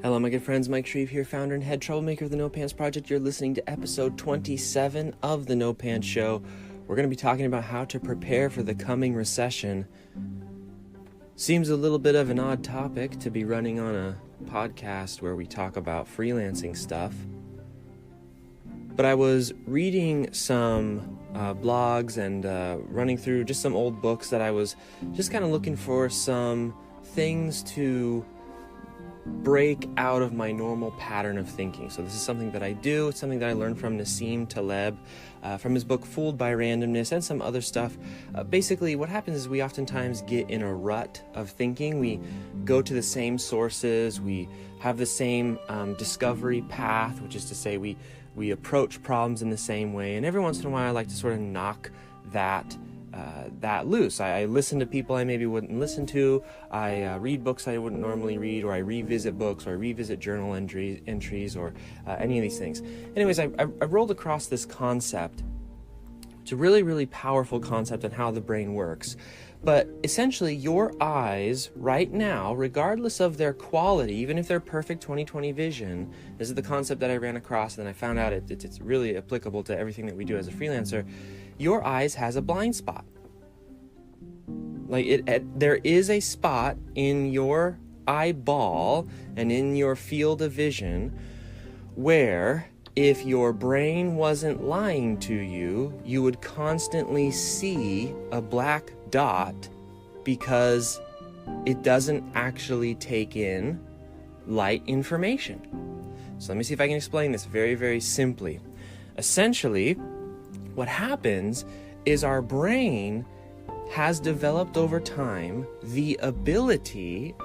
Hello, my good friends. Mike Shreeve here, founder and head troublemaker of the No Pants Project. You're listening to episode 27 of the No Pants Show. We're going to be talking about how to prepare for the coming recession. Seems a little bit of an odd topic to be running on a podcast where we talk about freelancing stuff. But I was reading some blogs and running through just some old books that I was just kind of looking for some things to break out of my normal pattern of thinking. So this is something that I do. It's something that I learned from Nassim Taleb, from his book Fooled by Randomness and some other stuff. Basically, what happens is we oftentimes get in a rut of thinking. We go to the same sources. We have the same discovery path, which is to say we approach problems in the same way. And every once in a while, I like to sort of knock that loose. I listen to people I maybe wouldn't listen to. I read books I wouldn't normally read, or I revisit books, or I revisit journal entries, or any of these things. Anyways, I rolled across this concept. It's a really, really powerful concept on how the brain works. But essentially, your eyes right now, regardless of their quality, even if they're perfect 20/20 vision, this is the concept that I ran across, and then I found out it's really applicable to everything that we do as a freelancer. Your eyes has a blind spot. There is a spot in your eyeball and in your field of vision where, if your brain wasn't lying to you, you would constantly see a black dot because it doesn't actually take in light information. So let me see if I can explain this very, very simply. Essentially, what happens is our brain has developed over time the ability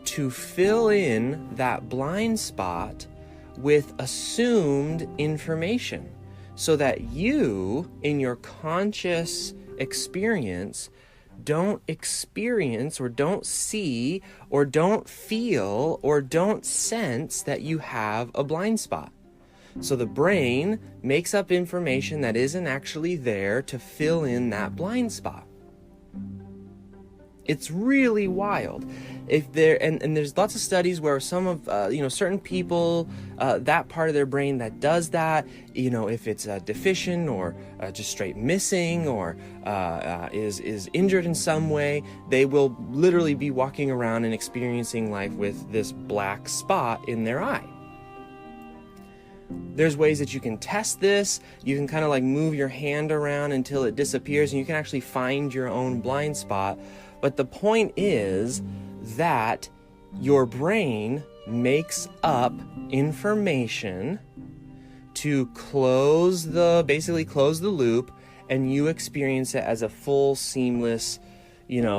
to fill in that blind spot with assumed information so that you, in your conscious experience, don't experience or don't see or don't feel or don't sense that you have a blind spot. So the brain makes up information that isn't actually there to fill in that blind spot. It's really wild. And there's lots of studies where some of certain people, that part of their brain that does that, if it's deficient or just straight missing or is injured in some way, they will literally be walking around and experiencing life with this black spot in their eye. There's ways that you can test this. You can kind of like move your hand around until it disappears, and you can actually find your own blind spot. But the point is that your brain makes up information to close the loop, and you experience it as a full, seamless,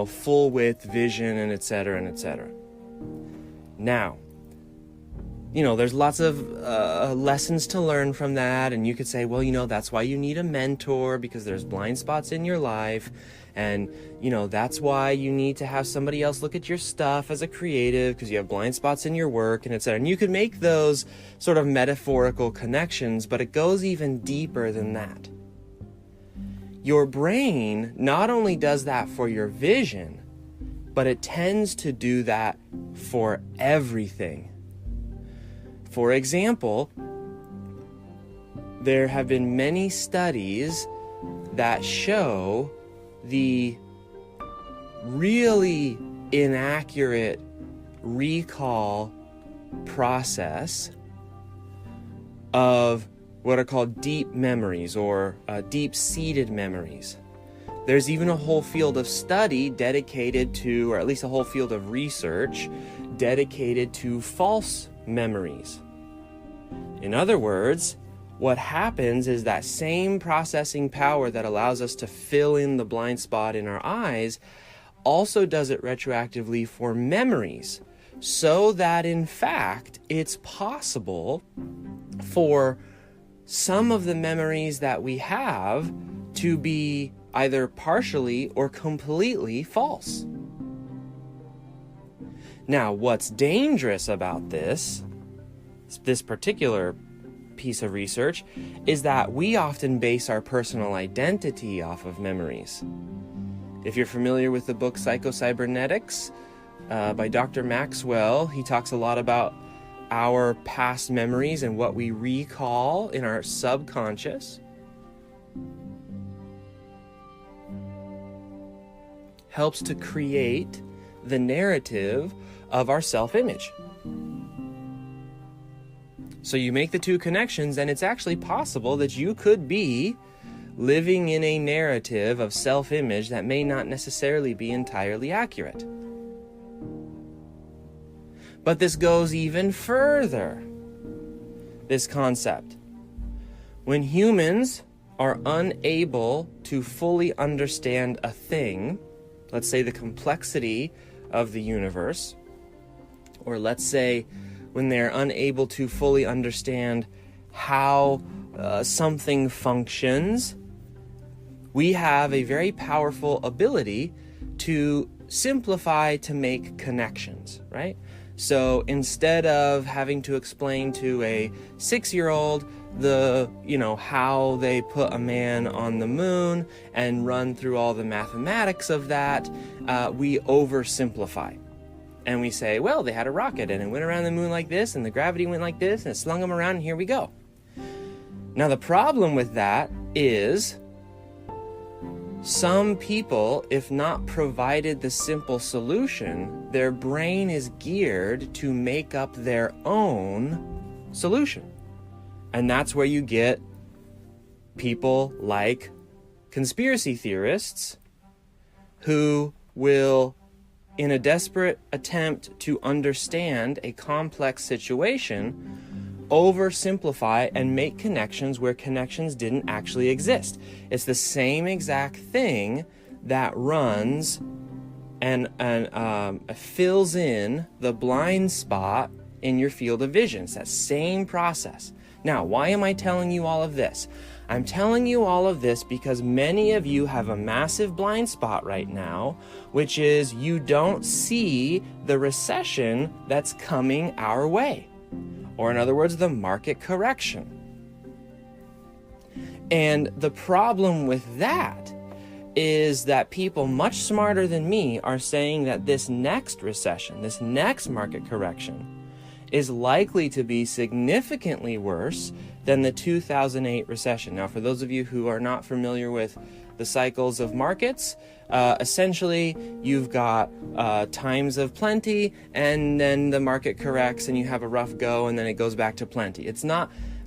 full width vision, and et cetera, and et cetera. Now, there's lots of lessons to learn from that, and you could say, well, that's why you need a mentor, because there's blind spots in your life, and, that's why you need to have somebody else look at your stuff as a creative, because you have blind spots in your work, and et cetera. And you could make those sort of metaphorical connections, but it goes even deeper than that. Your brain not only does that for your vision, but it tends to do that for everything. For example, there have been many studies that show the really inaccurate recall process of what are called deep memories or deep-seated memories. There's even a whole field of study dedicated to, or at least a whole field of research dedicated to false memories. In other words, what happens is that same processing power that allows us to fill in the blind spot in our eyes also does it retroactively for memories, so that in fact it's possible for some of the memories that we have to be either partially or completely false. Now, what's dangerous about this particular piece of research is that we often base our personal identity off of memories. If you're familiar with the book Psycho-Cybernetics by Dr. Maxwell, he talks a lot about our past memories and what we recall in our subconscious helps to create the narrative of our self-image. So you make the two connections, and it's actually possible that you could be living in a narrative of self-image that may not necessarily be entirely accurate. But this goes even further, this concept. When humans are unable to fully understand a thing, let's say the complexity of the universe, or let's say when they're unable to fully understand how something functions, we have a very powerful ability to simplify, to make connections, right? So instead of having to explain to a 6-year-old how they put a man on the moon and run through all the mathematics of that, we oversimplify. And we say, well, they had a rocket and it went around the moon like this, and the gravity went like this, and it slung them around, and here we go. Now, the problem with that is some people, if not provided the simple solution, their brain is geared to make up their own solution. And that's where you get people like conspiracy theorists who will, in a desperate attempt to understand a complex situation, oversimplify and make connections where connections didn't actually exist. It's the same exact thing that runs and fills in the blind spot in your field of vision. It's that same process. Now, why am I telling you all of this? I'm telling you all of this because many of you have a massive blind spot right now, which is you don't see the recession that's coming our way. Or in other words, the market correction. And the problem with that is that people much smarter than me are saying that this next recession, this next market correction, is likely to be significantly worse than the 2008 recession. Now, for those of you who are not familiar with the cycles of markets, essentially you've got times of plenty, and then the market corrects and you have a rough go, and then it goes back to plenty.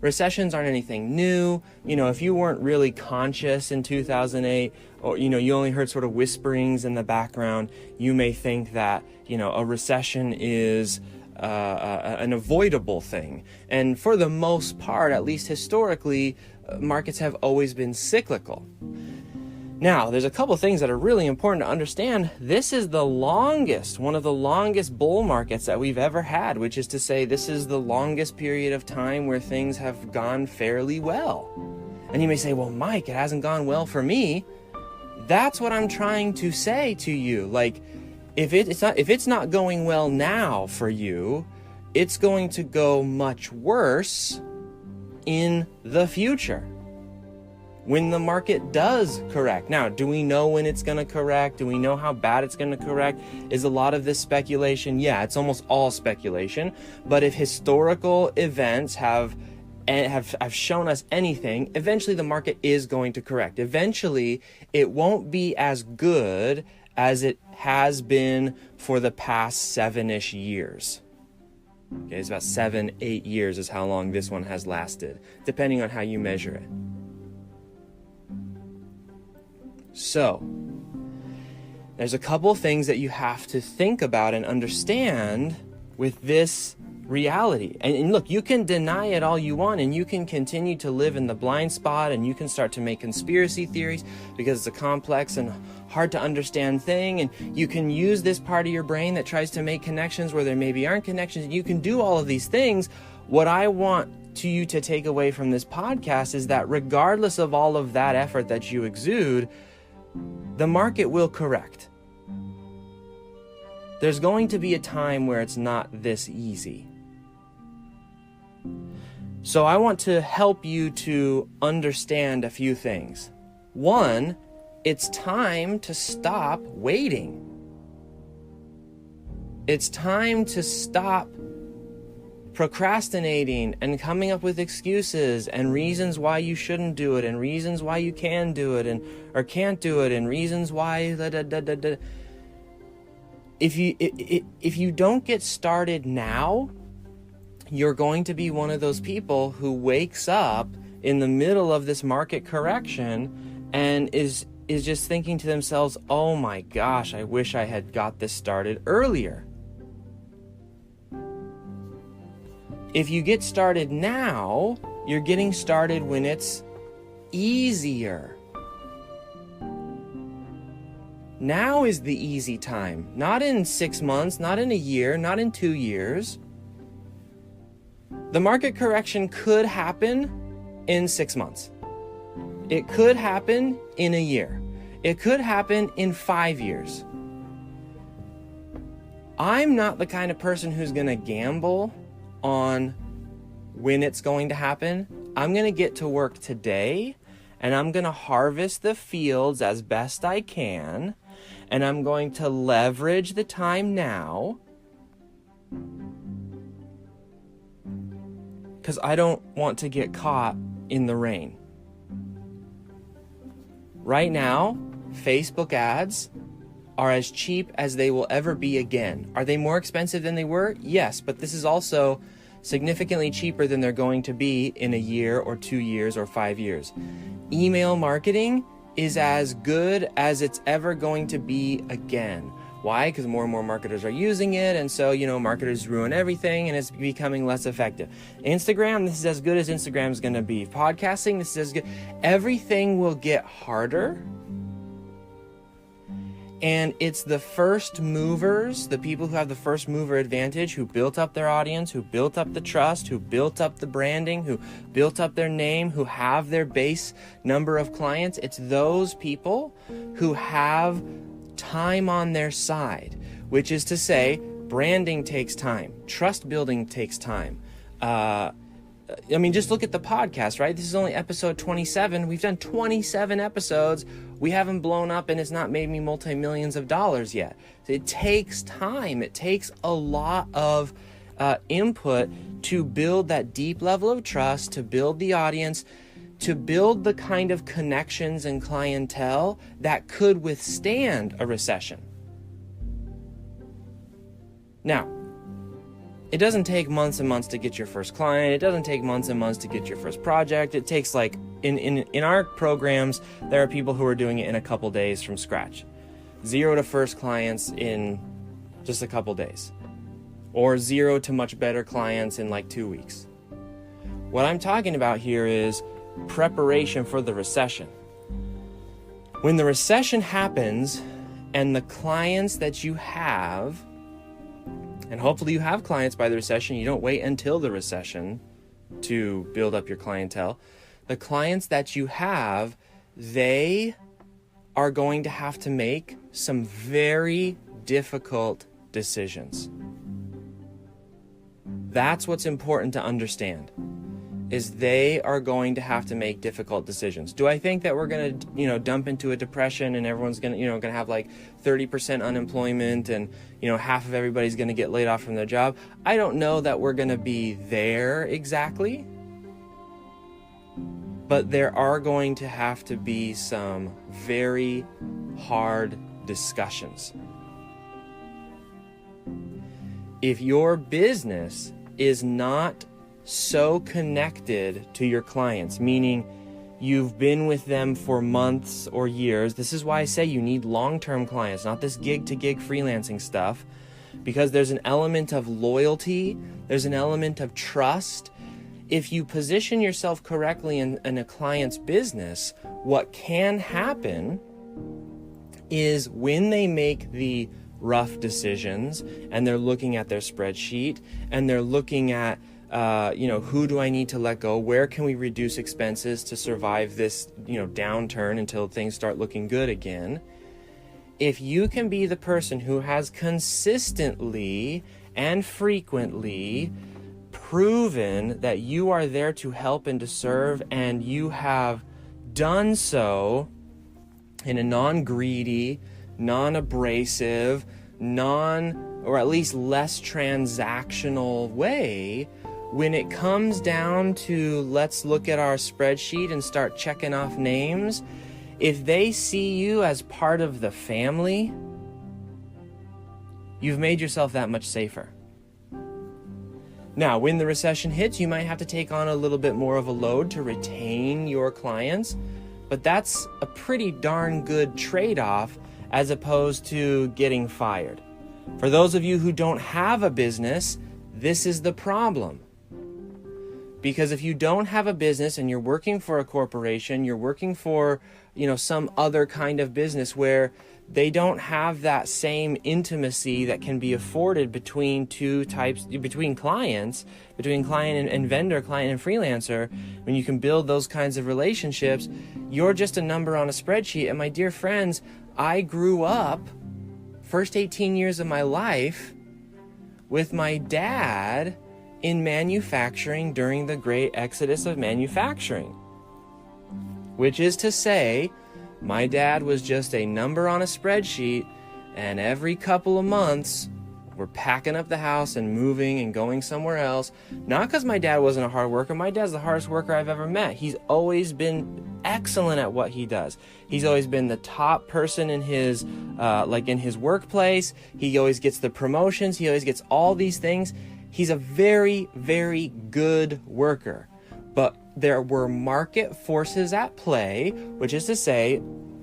Recessions aren't anything new. If you weren't really conscious in 2008, or you only heard sort of whisperings in the background, you may think that a recession is an avoidable thing. And for the most part, at least historically, markets have always been cyclical. Now, there's a couple things that are really important to understand. This is one of the longest bull markets that we've ever had, which is to say this is the longest period of time where things have gone fairly well. And you may say, well, Mike, it hasn't gone well for me. That's what I'm trying to say to you. Like, if it's not going well now for you, it's going to go much worse in the future when the market does correct. Now, do we know when it's going to correct? Do we know how bad it's going to correct? Is a lot of this speculation? Yeah, it's almost all speculation. But if historical events have shown us anything, eventually the market is going to correct. Eventually, it won't be as good as it has been for the past 7-ish years. Okay, it's about 7-8 years is how long this one has lasted, depending on how you measure it. So, there's a couple things that you have to think about and understand with this reality. And look, you can deny it all you want, and you can continue to live in the blind spot, and you can start to make conspiracy theories because it's a complex and hard to understand thing, and you can use this part of your brain that tries to make connections where there maybe aren't connections. You can do all of these things. What I want you to take away from this podcast is that regardless of all of that effort that you exude, the market will correct. There's going to be a time where it's not this easy. So I want to help you to understand a few things. One, it's time to stop waiting. It's time to stop procrastinating and coming up with excuses and reasons why you shouldn't do it and reasons why you can do it and or can't do it and reasons why if you don't get started now, you're going to be one of those people who wakes up in the middle of this market correction and is just thinking to themselves, oh my gosh, I wish I had got this started earlier. If you get started now, you're getting started when it's easier. Now is the easy time. Not in 6 months, not in a year, not in 2 years. The market correction could happen in 6 months. It could happen in a year. It could happen in 5 years. I'm not the kind of person who's going to gamble on when it's going to happen. I'm going to get to work today, and I'm going to harvest the fields as best I can, and I'm going to leverage the time now because I don't want to get caught in the rain. Right now, Facebook ads are as cheap as they will ever be again. Are they more expensive than they were? Yes, but this is also significantly cheaper than they're going to be in a year or 2 years or 5 years. Email marketing is as good as it's ever going to be again. Why? Because more and more marketers are using it, and so, marketers ruin everything, and it's becoming less effective. Instagram, this is as good as Instagram's going to be. Podcasting, this is as good. Everything will get harder, and it's the first movers, the people who have the first mover advantage, who built up their audience, who built up the trust, who built up the branding, who built up their name, who have their base number of clients. It's those people who have time on their side, which is to say, branding takes time, trust building takes time. Just look at the podcast, right? This is only episode 27. We've done 27 episodes. We haven't blown up, and it's not made me multi-millions of dollars yet. It takes time. It takes a lot of input to build that deep level of trust, to build the audience, to build the kind of connections and clientele that could withstand a recession. Now, it doesn't take months and months to get your first client. It doesn't take months and months to get your first project. It takes in our programs, there are people who are doing it in a couple days from scratch. 0 to first clients in just a couple days. Or 0 to much better clients in 2 weeks. What I'm talking about here is preparation for the recession. When the recession happens and the clients that you have, and hopefully you have clients by the recession, you don't wait until the recession to build up your clientele. The clients that you have, they are going to have to make some very difficult decisions. That's what's important to understand, is they are going to have to make difficult decisions. Do I think that we're going to, dump into a depression and everyone's going to have 30% unemployment and, half of everybody's going to get laid off from their job? I don't know that we're going to be there exactly, but there are going to have to be some very hard discussions. If your business is not so connected to your clients, meaning you've been with them for months or years. This is why I say you need long-term clients, not this gig-to-gig freelancing stuff, because there's an element of loyalty, there's an element of trust. If you position yourself correctly in a client's business, what can happen is when they make the rough decisions and they're looking at their spreadsheet and they're looking at who do I need to let go? Where can we reduce expenses to survive this, downturn until things start looking good again? If you can be the person who has consistently and frequently proven that you are there to help and to serve, and you have done so in a non-greedy, non-abrasive, or at least less transactional way, when it comes down to let's look at our spreadsheet and start checking off names, if they see you as part of the family, you've made yourself that much safer. Now, when the recession hits, you might have to take on a little bit more of a load to retain your clients, but that's a pretty darn good trade-off as opposed to getting fired. For those of you who don't have a business, this is the problem. Because if you don't have a business and you're working for a corporation, you're working for, some other kind of business where they don't have that same intimacy that can be afforded between between client and vendor, client and freelancer, when you can build those kinds of relationships, you're just a number on a spreadsheet. And my dear friends, I grew up, first 18 years of my life, with my dad in manufacturing during the great exodus of manufacturing. Which is to say, my dad was just a number on a spreadsheet, and every couple of months, we're packing up the house and moving and going somewhere else. Not because my dad wasn't a hard worker. My dad's the hardest worker I've ever met. He's always been excellent at what he does. He's always been the top person in his workplace. He always gets the promotions. He always gets all these things. He's a very, very good worker. But there were market forces at play, which is to say,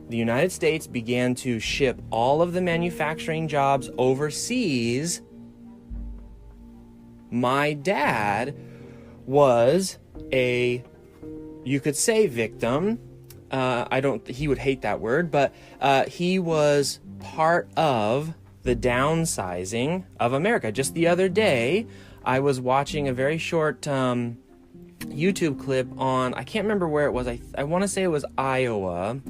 the United States began to ship all of the manufacturing jobs overseas. My dad was you could say victim. He would hate that word, but he was part of the downsizing of America. Just the other day, I was watching a very short YouTube clip on, I can't remember where it was. I want to say it was Iowa,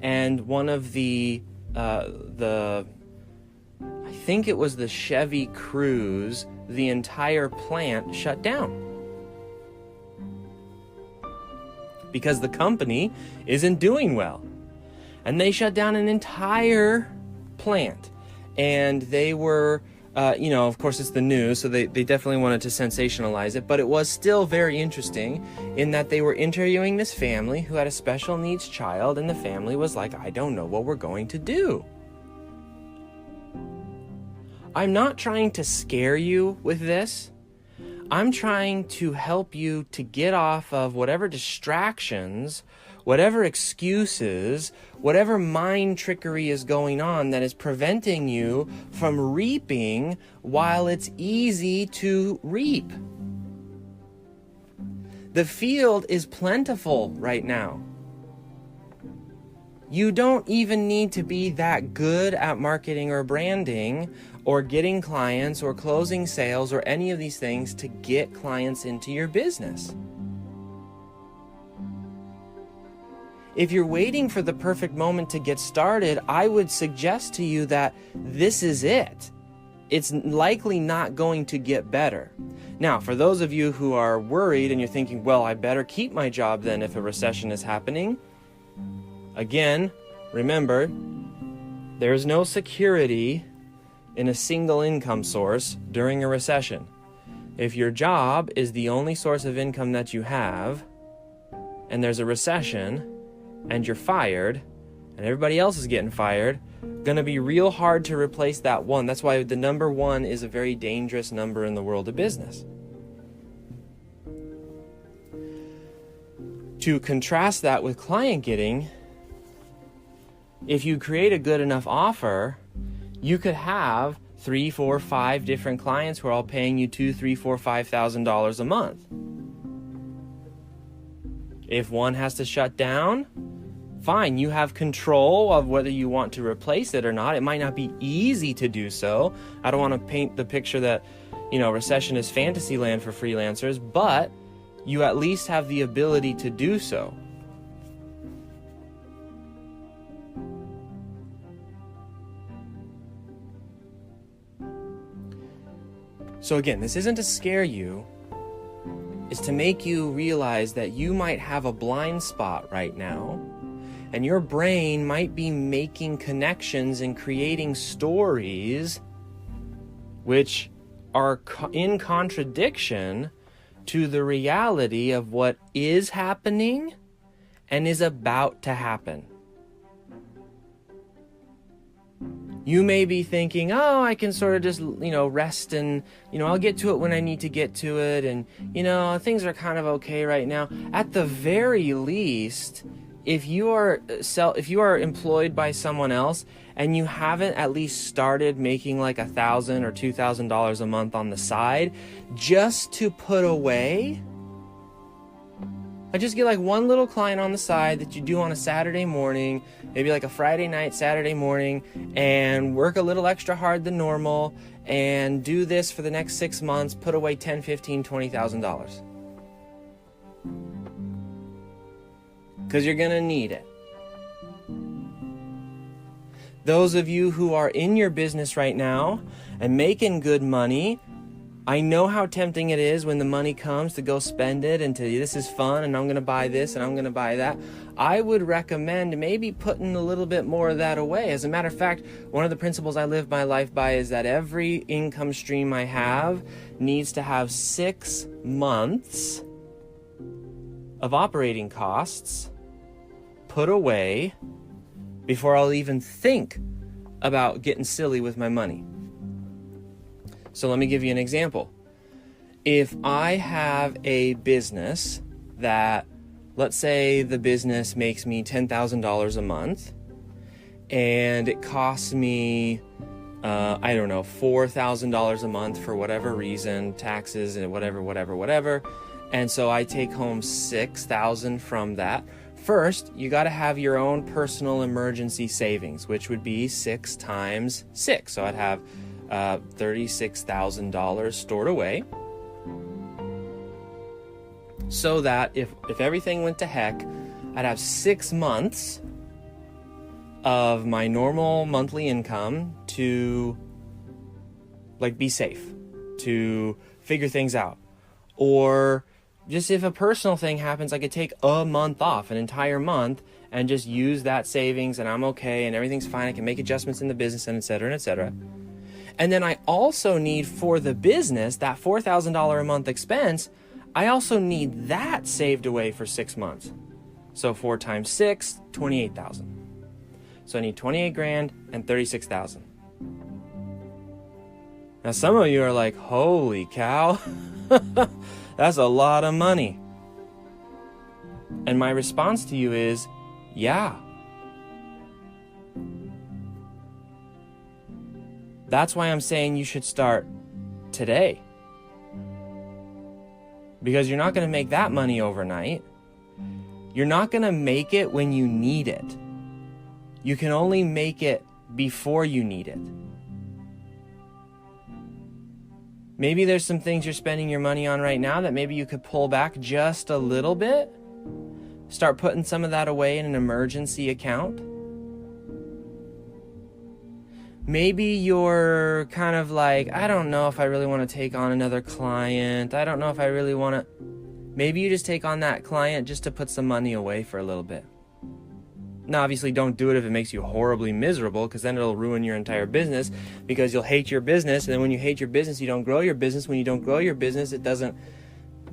and one of I think it was the Chevy Cruze, the entire plant shut down because the company isn't doing well, and they shut down an entire plant. And they were, of course it's the news, so they definitely wanted to sensationalize it, but it was still very interesting in that they were interviewing this family who had a special needs child, and the family was like, I don't know what we're going to do. I'm not trying to scare you with this. I'm trying to help you to get off of whatever distractions, whatever excuses, whatever mind trickery is going on that is preventing you from reaping while it's easy to reap. The field is plentiful right now. You don't even need to be that good at marketing or branding or getting clients or closing sales or any of these things to get clients into your business. If you're waiting for the perfect moment to get started, I would suggest to you that this is it. It's likely not going to get better. Now, for those of you who are worried and you're thinking, well, I better keep my job then if a recession is happening. Again, remember, there's no security in a single income source during a recession. If your job is the only source of income that you have, and there's a recession, and you're fired, and everybody else is getting fired, going to be real hard to replace that one. That's why the number one is a very dangerous number in the world of business. To contrast that with client getting, if you create a good enough offer, you could have 3, 4, 5 different clients who are all paying you $2,000, $3,000, $4,000, $5,000 a month. If one has to shut down, fine, you have control of whether you want to replace it or not. It might not be easy to do so. I don't want to paint the picture that, recession is fantasy land for freelancers, but you at least have the ability to do so. So again, this isn't to scare you. It's to make you realize that you might have a blind spot right now, and your brain might be making connections and creating stories which are in contradiction to the reality of what is happening and is about to happen. You may be thinking, oh, I can sort of just, rest and, I'll get to it when I need to get to it. And, things are kind of okay right now. At the very least, if you are employed by someone else and you haven't at least started making like $1,000 or $2,000 a month on the side just to put away, I just get like one little client on the side that you do on a Saturday morning, maybe like a Friday night, Saturday morning, and work a little extra hard than normal and do this for the next 6 months, put away $10,000, $15,000, $20,000. Because you're going to need it. Those of you who are in your business right now and making good money, I know how tempting it is when the money comes to go spend it and to, this is fun and I'm going to buy this and I'm going to buy that. I would recommend maybe putting a little bit more of that away. As a matter of fact, one of the principles I live my life by is that every income stream I have needs to have 6 months of operating costs put away before I'll even think about getting silly with my money. So let me give you an example. If I have a business that, let's say the business makes me $10,000 a month and it costs me, $4,000 a month for whatever reason, taxes and whatever. And so I take home $6,000 from that. First, you got to have your own personal emergency savings, which would be 6 times 6. So I'd have $36,000 stored away, so that if everything went to heck, I'd have 6 months of my normal monthly income to be safe, to figure things out. Or just if a personal thing happens, I could take a month off, an entire month, and just use that savings and I'm okay and everything's fine. I can make adjustments in the business and et cetera, and et cetera. And then I also need for the business, that $4,000 a month expense, I also need that saved away for 6 months. So 4 times 6, 28,000. So I need 28 grand and 36,000. Now some of you are like, holy cow, that's a lot of money. And my response to you is, yeah. That's why I'm saying you should start today. Because you're not going to make that money overnight. You're not going to make it when you need it. You can only make it before you need it. Maybe there's some things you're spending your money on right now that maybe you could pull back just a little bit. Start putting some of that away in an emergency account. Maybe you're kind of like, I don't know if I really want to take on another client. I don't know if I really want to. Maybe you just take on that client just to put some money away for a little bit. Now, obviously, don't do it if it makes you horribly miserable, because then it'll ruin your entire business, because you'll hate your business. And then when you hate your business, you don't grow your business. When you don't grow your business, it doesn't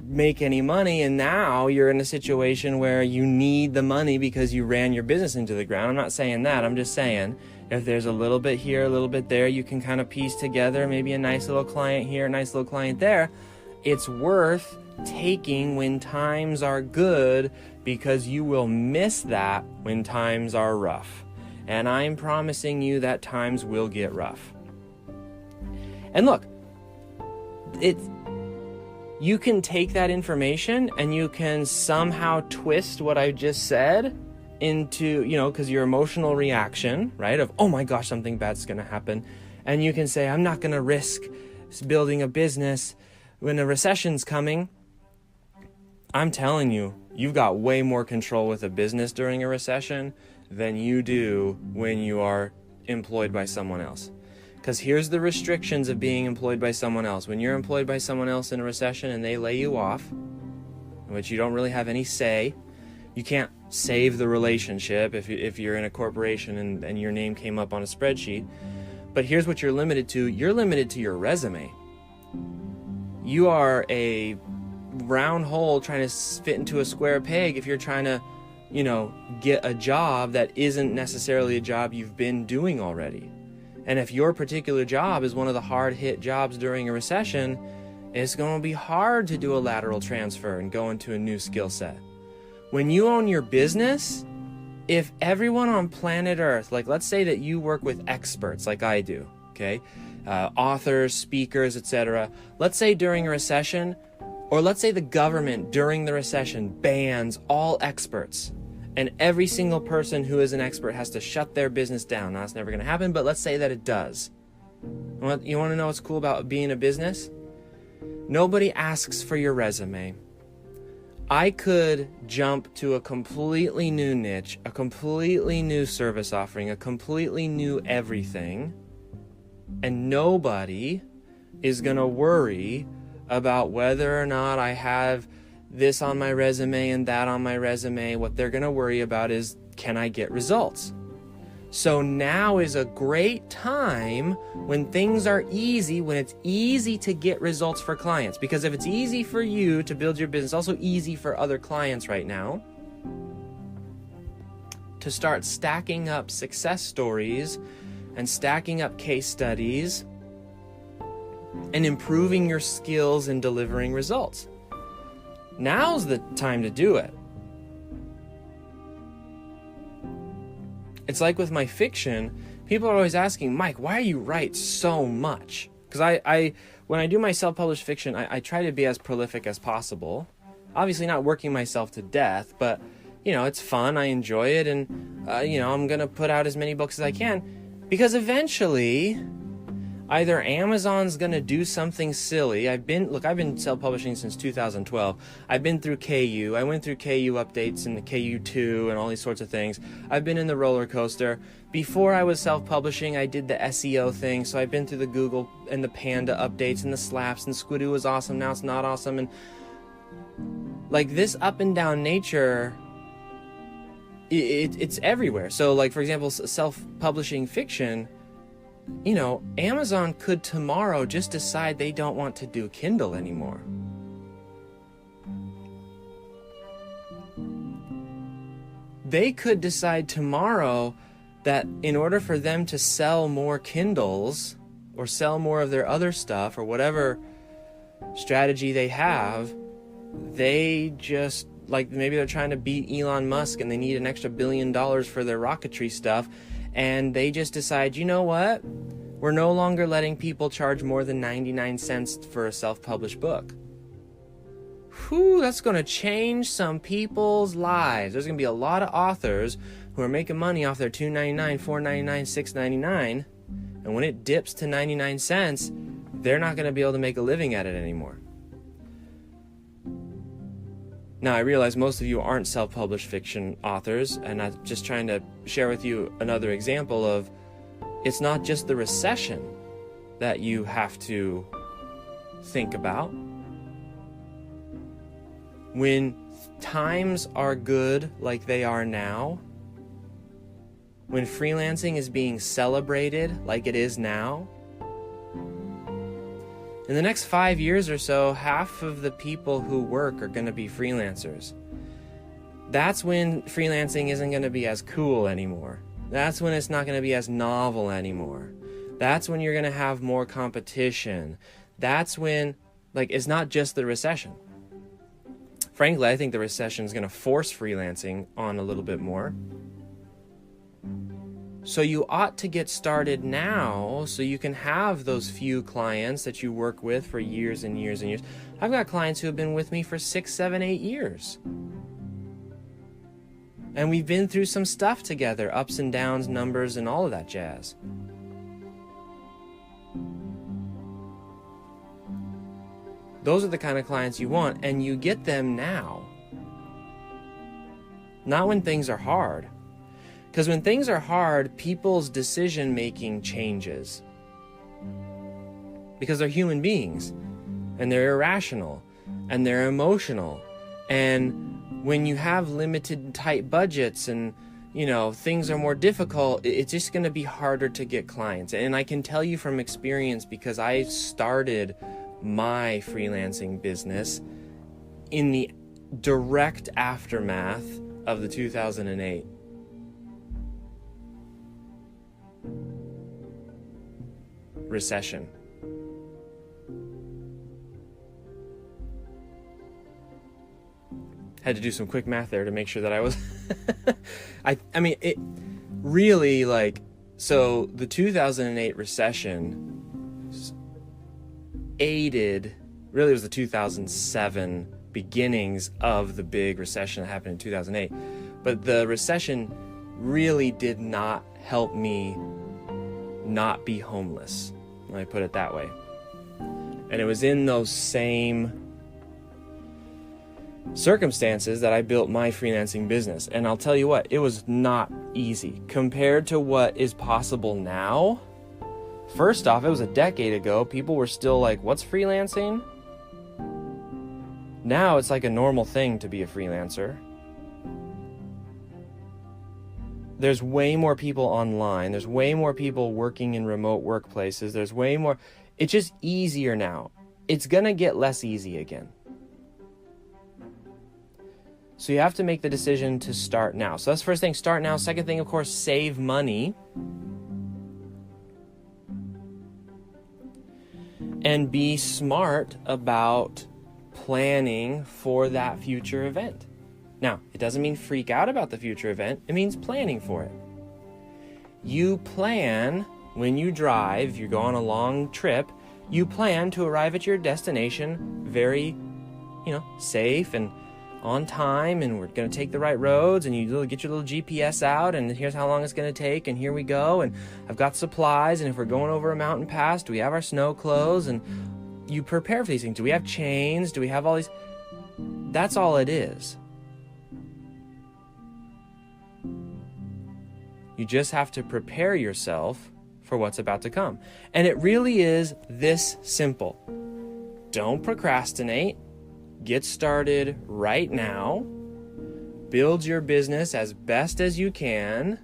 make any money. And now you're in a situation where you need the money because you ran your business into the ground. I'm not saying that. I'm just saying, if there's a little bit here, a little bit there, you can kind of piece together maybe a nice little client here, a nice little client there. It's worth taking when times are good, because you will miss that when times are rough. And I'm promising you that times will get rough. And look, you can take that information and you can somehow twist what I just said into, because your emotional reaction, right, of, oh my gosh, something bad's going to happen. And you can say, I'm not going to risk building a business when a recession's coming. I'm telling you, you've got way more control with a business during a recession than you do when you are employed by someone else. Because here's the restrictions of being employed by someone else. When you're employed by someone else in a recession and they lay you off, in which you don't really have any say, you can't save the relationship if you're in a corporation and your name came up on a spreadsheet. But here's what you're limited to. You're limited to your resume. You are a round hole trying to fit into a square peg if you're trying to, get a job that isn't necessarily a job you've been doing already. And if your particular job is one of the hard-hit jobs during a recession, it's going to be hard to do a lateral transfer and go into a new skill set. When you own your business, if everyone on planet Earth, like let's say that you work with experts like I do, okay? Authors, speakers, etc. Let's say during a recession, or let's say the government during the recession bans all experts, and every single person who is an expert has to shut their business down. Now, that's never going to happen, but let's say that it does. You want to know what's cool about being a business? Nobody asks for your resume. I could jump to a completely new niche, a completely new service offering, a completely new everything, and nobody is going to worry about whether or not I have this on my resume and that on my resume. What they're going to worry about is, can I get results? So now is a great time when things are easy, when it's easy to get results for clients. Because if it's easy for you to build your business, it's also easy for other clients right now to start stacking up success stories and stacking up case studies and improving your skills in delivering results. Now's the time to do it. It's like with my fiction, people are always asking, Mike, why do you write so much? Because I when I do my self-published fiction, I try to be as prolific as possible. Obviously not working myself to death, but, it's fun. I enjoy it. And, I'm going to put out as many books as I can. Because eventually, either Amazon's going to do something silly. I've been self-publishing since 2012. I've been through KU. I went through KU updates and the KU2 and all these sorts of things. I've been in the roller coaster. Before I was self-publishing, I did the SEO thing. So I've been through the Google and the Panda updates and the slaps, and Squidoo was awesome. Now it's not awesome. And like this up and down nature, it's everywhere. So like, for example, self-publishing fiction, Amazon could tomorrow just decide they don't want to do Kindle anymore. They could decide tomorrow that in order for them to sell more Kindles or sell more of their other stuff or whatever strategy they have, they just, like maybe they're trying to beat Elon Musk and they need an extra $1 billion for their rocketry stuff. And they just decide, you know what? We're no longer letting people charge more than 99 cents for a self-published book. Whew, that's going to change some people's lives. There's going to be a lot of authors who are making money off their $2.99, $4.99, $6.99. And when it dips to 99 cents, they're not going to be able to make a living at it anymore. Now, I realize most of you aren't self-published fiction authors, and I'm just trying to share with you another example of it's not just the recession that you have to think about. When times are good like they are now, when freelancing is being celebrated like it is now, in the next 5 years or so, half of the people who work are going to be freelancers. That's when freelancing isn't going to be as cool anymore. That's when it's not going to be as novel anymore. That's when you're going to have more competition. That's when, it's not just the recession. Frankly, I think the recession is going to force freelancing on a little bit more. So you ought to get started now so you can have those few clients that you work with for years and years and years. I've got clients who have been with me for 6, 7, 8 years. And we've been through some stuff together, ups and downs, numbers, and all of that jazz. Those are the kind of clients you want, and you get them now. Not when things are hard. Because when things are hard, people's decision-making changes. Because they're human beings, and they're irrational, and they're emotional. And when you have limited, tight budgets and, things are more difficult, it's just going to be harder to get clients. And I can tell you from experience, because I started my freelancing business in the direct aftermath of the 2008 recession. Had to do some quick math there to make sure that I was I mean it really, like, so the 2008 recession aided, really it was the 2007 beginnings of the big recession that happened in 2008, but the recession really did not help me not be homeless, let me put it that way. And it was in those same circumstances that I built my freelancing business. And I'll tell you what, it was not easy compared to what is possible now. First off, it was a decade ago. People were still like, what's freelancing? Now it's like a normal thing to be a freelancer. There's way more people online. There's way more people working in remote workplaces. There's way more. It's just easier now. It's going to get less easy again. So you have to make the decision to start now. So that's the first thing, start now. Second thing, of course, save money. And be smart about planning for that future event. Now, it doesn't mean freak out about the future event. It means planning for it. You plan when you drive, if you go on a long trip, you plan to arrive at your destination very, safe and on time, and we're going to take the right roads, and you get your little GPS out, and here's how long it's going to take, and here we go, and I've got supplies, and if we're going over a mountain pass, do we have our snow clothes? And you prepare for these things. Do we have chains? Do we have all these? That's all it is. You just have to prepare yourself for what's about to come. And it really is this simple. Don't procrastinate. Get started right now. Build your business as best as you can.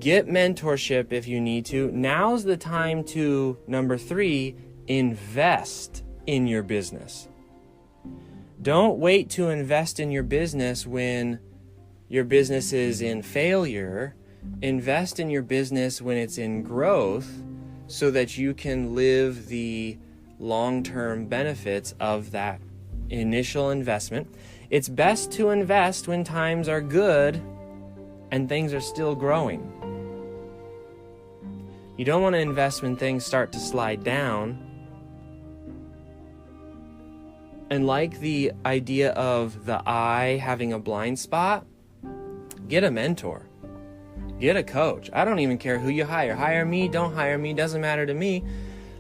Get mentorship if you need to. Now's the time to, number 3, invest in your business. Don't wait to invest in your business when your business is in failure. Invest in your business when it's in growth so that you can live the long-term benefits of that initial investment. It's best to invest when times are good and things are still growing. You don't want to invest when things start to slide down. And like the idea of the eye having a blind spot, get a mentor. Get a coach. I don't even care who you hire. Hire me, don't hire me, doesn't matter to me.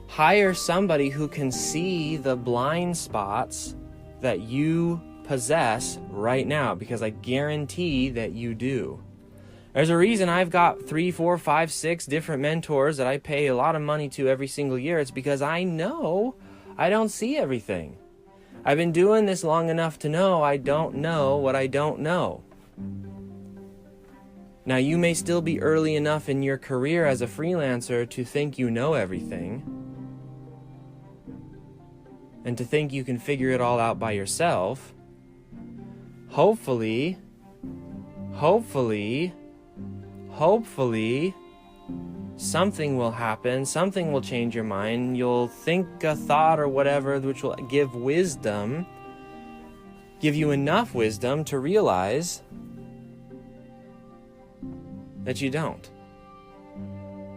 Hire somebody who can see the blind spots that you possess right now, because I guarantee that you do. There's a reason I've got 3, 4, 5, 6 different mentors that I pay a lot of money to every single year. It's because I know I don't see everything. I've been doing this long enough to know I don't know what I don't know. Now, you may still be early enough in your career as a freelancer to think you know everything and to think you can figure it all out by yourself. Hopefully, something will happen, something will change your mind. You'll think a thought or whatever which will give you enough wisdom to realize that you don't.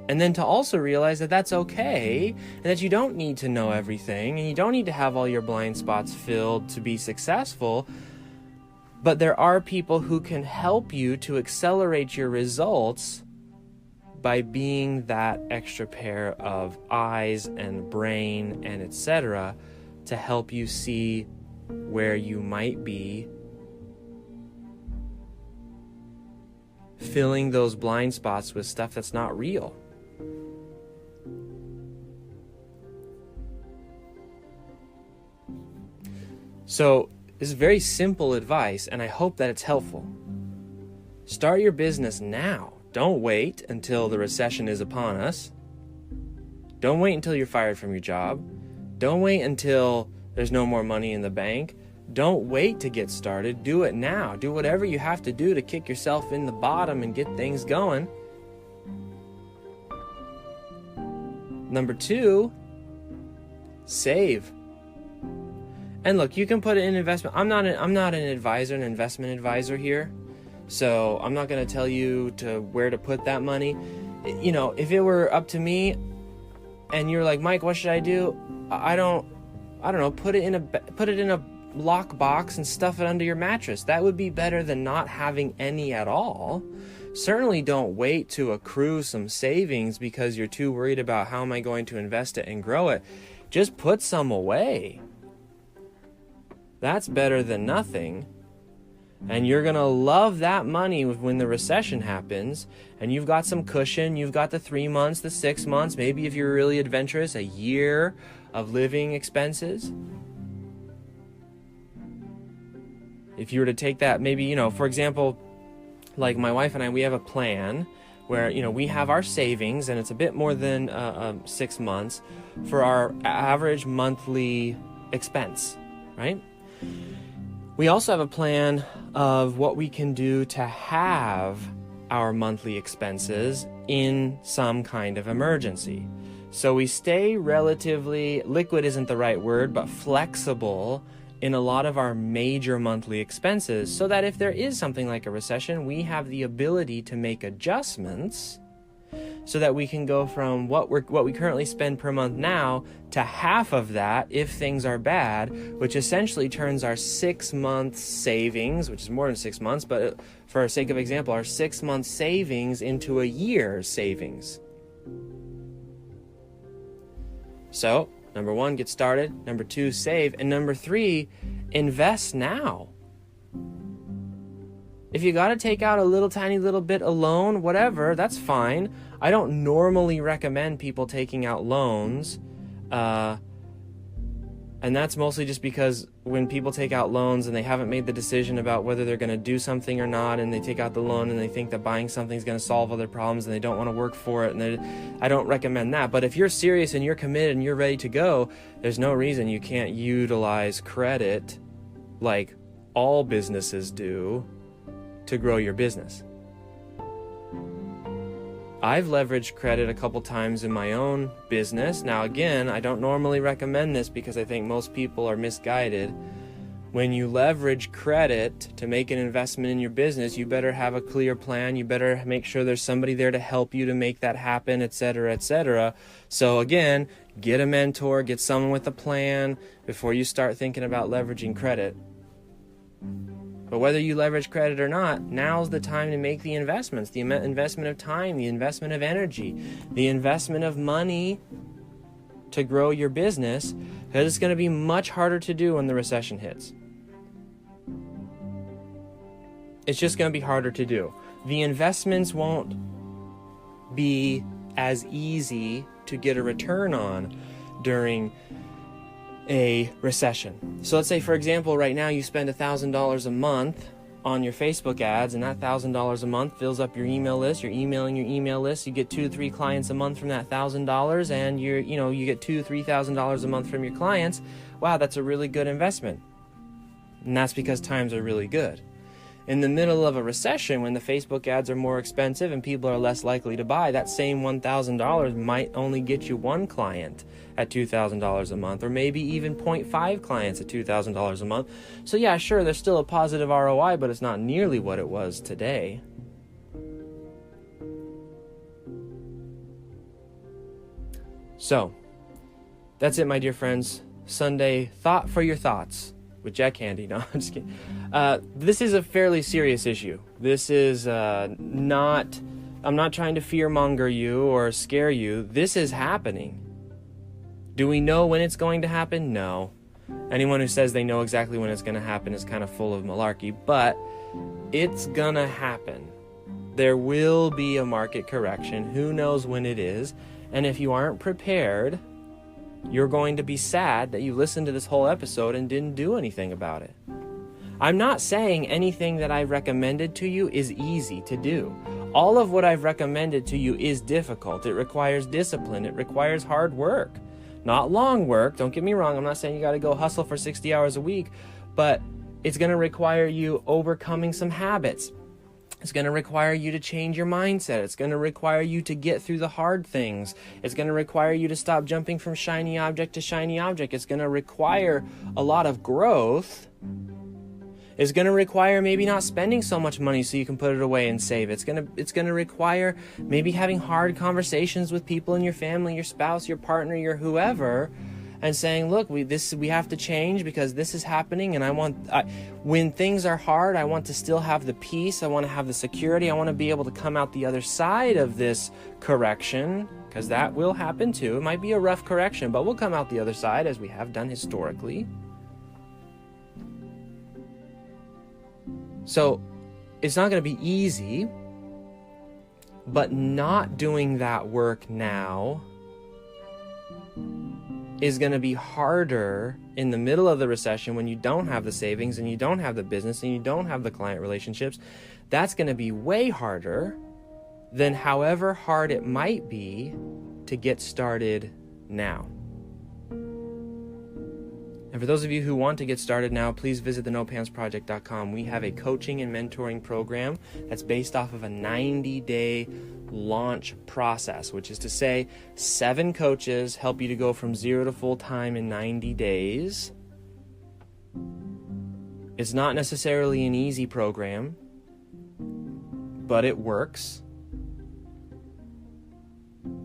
And then to also realize that that's okay, and that you don't need to know everything, and you don't need to have all your blind spots filled to be successful. But there are people who can help you to accelerate your results by being that extra pair of eyes and brain and etc. to help you see where you might be, filling those blind spots with stuff that's not real. So, this is very simple advice, and I hope that it's helpful. Start your business now. Don't wait until the recession is upon us. Don't wait until you're fired from your job. Don't wait until there's no more money in the bank. Don't wait to get started. Do it now. Do whatever you have to do to kick yourself in the bottom and get things going. Number 2, save. And look, you can put it in investment. I'm not an advisor, an investment advisor here. So I'm not going to tell you where to put that money. You know, if it were up to me and you're like, Mike, what should I do? I don't know, put it in a lock box and stuff it under your mattress. That would be better than not having any at all. Certainly don't wait to accrue some savings because you're too worried about how am I going to invest it and grow it. Just put some away. That's better than nothing. And you're going to love that money when the recession happens and you've got some cushion. You've got the 3 months, the 6 months, maybe if you're really adventurous, a year of living expenses. If you were to take that, maybe, you know, for example, like my wife and I, we have a plan where, you know, we have our savings and it's a bit more than 6 months for our average monthly expense, right? We also have a plan of what we can do to have our monthly expenses in some kind of emergency. So we stay relatively, liquid isn't the right word, but flexible in a lot of our major monthly expenses so that if there is something like a recession, we have the ability to make adjustments so that we can go from what we currently spend per month now to half of that if things are bad, which essentially turns our 6 month savings, which is more than 6 months, but for our sake of example, our 6 month savings into a year's savings. So, number 1, get started. Number 2, save. And number 3, invest now. If you got to take out a little tiny little bit of loan, whatever, that's fine. I don't normally recommend people taking out loans. And that's mostly just because when people take out loans and they haven't made the decision about whether they're going to do something or not, and they take out the loan and they think that buying something is going to solve all their problems and they don't want to work for it, and I don't recommend that. But if you're serious and you're committed and you're ready to go, there's no reason you can't utilize credit like all businesses do to grow your business. I've leveraged credit a couple times in my own business. Now, again, I don't normally recommend this because I think most people are misguided. When you leverage credit to make an investment in your business, you better have a clear plan. You better make sure there's somebody there to help you to make that happen, etc., etc. So again, get a mentor, get someone with a plan before you start thinking about leveraging credit. But whether you leverage credit or not, now's the time to make the investments. The investment of time, the investment of energy, the investment of money to grow your business, because it's going to be much harder to do when the recession hits. It's just going to be harder to do. The investments won't be as easy to get a return on during a recession. So let's say, for example, right now you spend $1,000 a month on your Facebook ads, and that $1,000 a month fills up your email list. You're emailing your email list. You get 2 to 3 clients a month from that $1,000, and you get $2,000 to $3,000 a month from your clients. Wow, that's a really good investment. And that's because times are really good. In the middle of a recession, when the Facebook ads are more expensive and people are less likely to buy, that same $1,000 might only get you 1 client at $2,000 a month, or maybe even 0.5 clients at $2,000 a month. So yeah, sure, there's still a positive ROI, but it's not nearly what it was today. So, that's it, my dear friends. Sunday Thought for Your Thoughts with Jack Handy. No, I'm just kidding. This is a fairly serious issue. This is I'm not trying to fearmonger you or scare you. This is happening. Do we know when it's going to happen? No. Anyone who says they know exactly when it's going to happen is kind of full of malarkey, but it's going to happen. There will be a market correction. Who knows when it is? And if you aren't prepared, you're going to be sad that you listened to this whole episode and didn't do anything about it. I'm not saying anything that I've recommended to you is easy to do. All of what I've recommended to you is difficult. It requires discipline. It requires hard work. Not long work. Don't get me wrong. I'm not saying you got to go hustle for 60 hours a week. but it's going to require you overcoming some habits. It's going to require you to change your mindset. It's going to require you to get through the hard things. It's going to require you to stop jumping from shiny object to shiny object. It's going to require a lot of growth. It's going to require maybe not spending so much money so you can put it away and save. It's going to require maybe having hard conversations with people in your family, your spouse, your partner, your whoever, and saying, look, we have to change because this is happening, and when things are hard, I want to still have the peace, I want to have the security, I want to be able to come out the other side of this correction, because that will happen too. It might be a rough correction, but we'll come out the other side as we have done historically. So it's not going to be easy, but not doing that work now is going to be harder in the middle of the recession when you don't have the savings and you don't have the business and you don't have the client relationships. That's going to be way harder than however hard it might be to get started now. And for those of you who want to get started now, please visit thenopantsproject.com. We have a coaching and mentoring program that's based off of a 90-day launch process, which is to say 7 coaches help you to go from 0 to full-time in 90 days. It's not necessarily an easy program, but it works.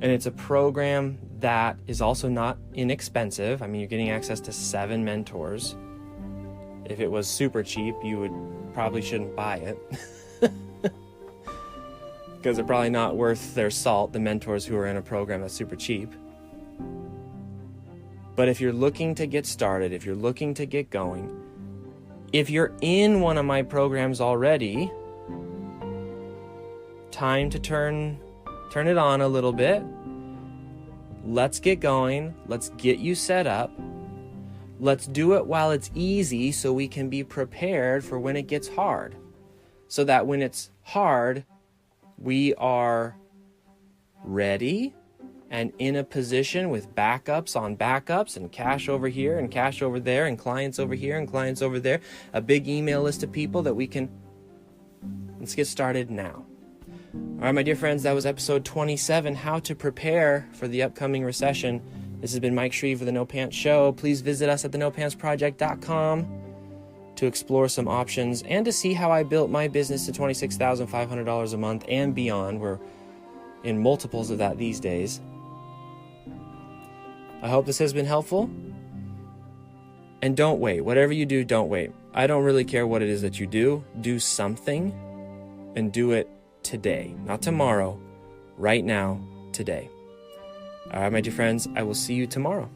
And it's a program that is also not inexpensive. I mean, you're getting access to 7 mentors. If it was super cheap, you probably shouldn't buy it. Because they're probably not worth their salt, the mentors who are in a program that's super cheap. But if you're looking to get started, if you're looking to get going, if you're in one of my programs already, time to turn it on a little bit. Let's get going. Let's get you set up. Let's do it while it's easy so we can be prepared for when it gets hard. So that when it's hard, we are ready and in a position with backups on backups and cash over here and cash over there and clients over here and clients over there. A big email list of people that we can... Let's get started now. All right, my dear friends, that was episode 27, How to Prepare for the Upcoming Recession. This has been Mike Shreeve for The No Pants Show. Please visit us at thenopantsproject.com to explore some options and to see how I built my business to $26,500 a month and beyond. We're in multiples of that these days. I hope this has been helpful. And don't wait. Whatever you do, don't wait. I don't really care what it is that you do. Do something and do it today, not tomorrow, right now, today. All right, my dear friends, I will see you tomorrow.